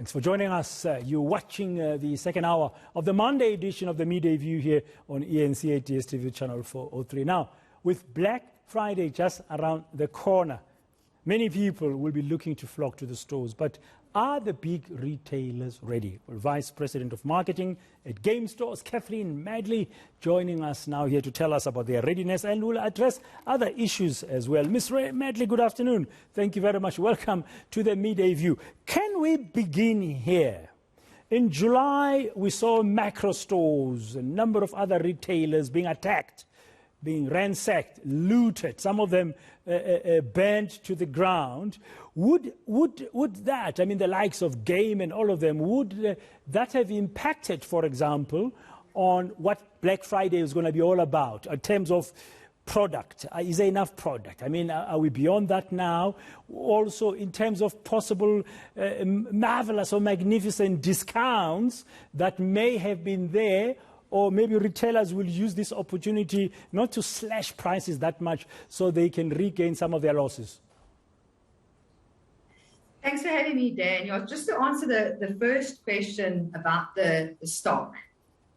Thanks for joining us. You're watching the second hour of the Monday edition of the Midday View here on eNCA DSTV channel 403. Now, with Black Friday just around the corner, many people will be looking to flock to the stores. But are the big retailers ready? Well, Vice President of Marketing at Game Stores, Katherine Madley, joining us now here to tell us about their readiness, and we'll address other issues as well. Ms. Madley, good afternoon. Thank you very much. Welcome to the Midday View. Can we begin here? In July, we saw macro stores, a number of other retailers being attacked, being ransacked, looted, some of them burnt to the ground. Would that, I mean, the likes of Game and all of them, would that have impacted, for example, on what Black Friday is going to be all about in terms of product? Is there enough product? I mean, are we beyond that now? Also, in terms of possible marvelous or magnificent discounts that may have been there, or maybe retailers will use this opportunity not to slash prices that much so they can regain some of their losses. Thanks for having me, Dan. Just to answer the first question about the stock.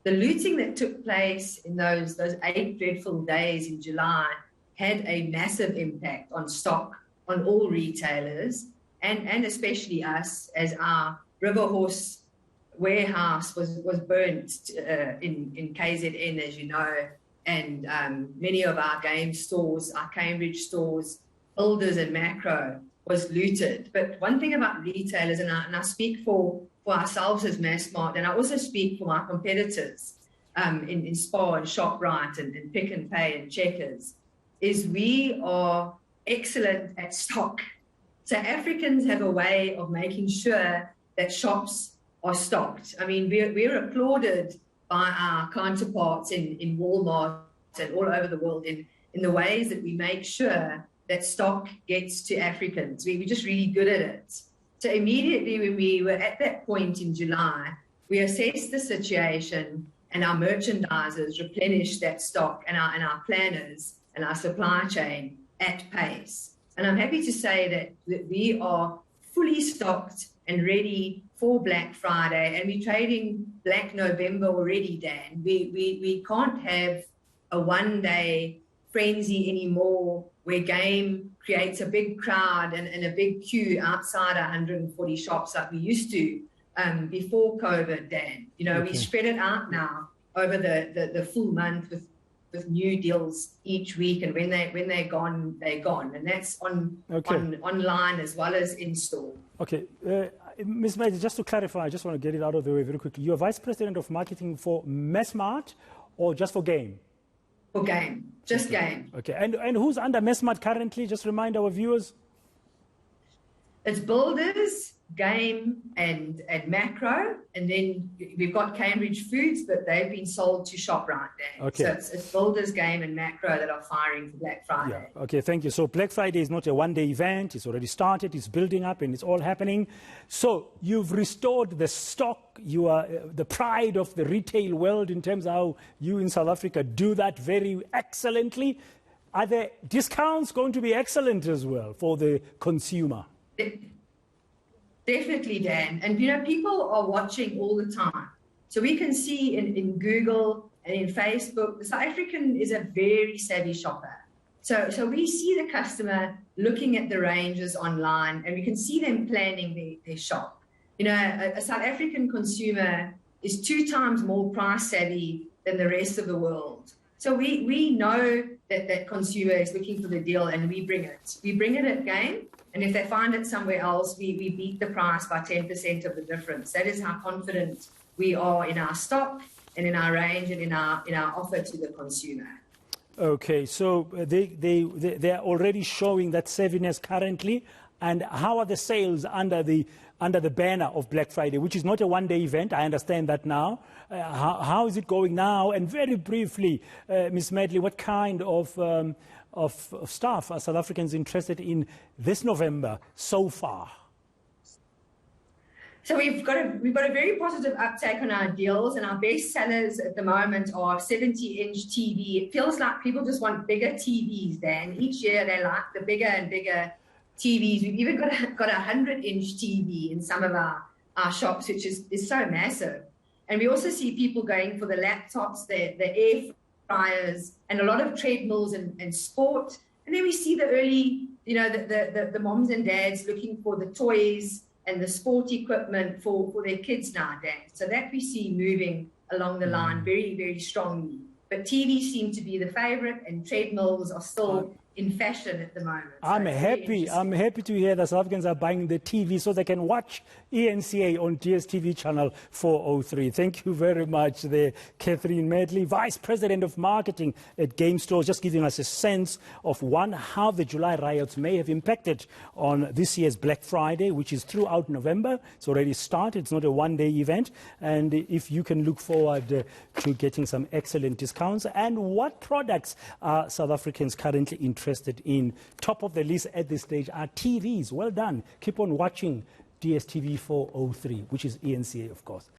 The looting that took place in those 8 dreadful days in July had a massive impact on stock, on all retailers, and especially us, as our River Horse warehouse was burnt in KZN, as you know, and many of our Game stores, our Cambridge stores, Builders and Macro was looted. But one thing about retailers, and I speak for ourselves as Massmart, and I also speak for my competitors in Spar and ShopRite and Pick n Pay and Checkers, is we are excellent at stock. So Africans have a way of making sure that shops are stocked. I mean, we're applauded by our counterparts in Walmart and all over the world in the ways that we make sure that stock gets to Africans. We're just really good at it. So immediately when we were at that point in July, we assessed the situation, and our merchandisers replenished that stock, and our planners and our supply chain at pace. And I'm happy to say that we are fully stocked and ready for Black Friday, and we're trading Black November already, Dan. We can't have a one-day frenzy anymore where Game creates a big crowd and a big queue outside 140 shops like we used to before COVID, Dan. You know, we spread it out now over the full month with new deals each week, and when they're gone, they're gone, and that's on online as well as in store. Okay, Ms. Madley, just to clarify, I just want to get it out of the way very quickly. You're Vice President of Marketing for Massmart or just for Game? For Game, just Game. Okay, and who's under Massmart currently? Just remind our viewers. It's Builders, Game, and Macro, and then we've got Cambridge Foods, but they've been sold to ShopRite there. Okay. So it's Builders, Game, and Macro that are firing for Black Friday. Yeah. Okay, thank you. So Black Friday is not a one-day event. It's already started. It's building up, and it's all happening. So you've restored the stock. You are the pride of the retail world in terms of how you in South Africa do that very excellently. Are the discounts going to be excellent as well for the consumer? Definitely, Dan. And, you know, people are watching all the time. So we can see in Google and in Facebook, the South African is a very savvy shopper. So we see the customer looking at the ranges online, and we can see them planning their shop. You know, a South African consumer is 2 times more price savvy than the rest of the world. So we know that consumer is looking for the deal, and we bring it. We bring it at Game. And if they find it somewhere else, we beat the price by 10% of the difference. That is how confident we are in our stock and in our range and in our offer to the consumer. Okay, so they are already showing that savviness currently. And how are the sales under the banner of Black Friday, which is not a one-day event? I understand that now. How is it going now? And very briefly, Ms. Madley, what kind of staff are South Africans interested in this November so far? So we've got a very positive uptake on our deals, and our best sellers at the moment are 70-inch TV. It feels like people just want bigger TVs, Dan. Each year they like the bigger and bigger TVs. We've even got a 100-inch TV in some of our our shops, which is so massive. And we also see people going for the laptops, the air fryers, and a lot of treadmills and sport. And then we see the early, the moms and dads looking for the toys and the sport equipment for their kids nowadays. So that we see moving along the line very, very strongly. But TVs seem to be the favorite, and treadmills are still in fashion at the moment. So I'm happy to hear that South Africans are buying the TV so they can watch eNCA on DSTV channel 403. Thank you very much there, Katherine Madley, Vice President of Marketing at Game Stores, just giving us a sense of how the July riots may have impacted on this year's Black Friday, which is throughout November. It's already started. It's not a one-day event. And if you can look forward to getting some excellent discounts, and what products are South Africans currently interested in? Top of the list at this stage are TVs. Well done. Keep on watching DSTV 403, which is eNCA, of course.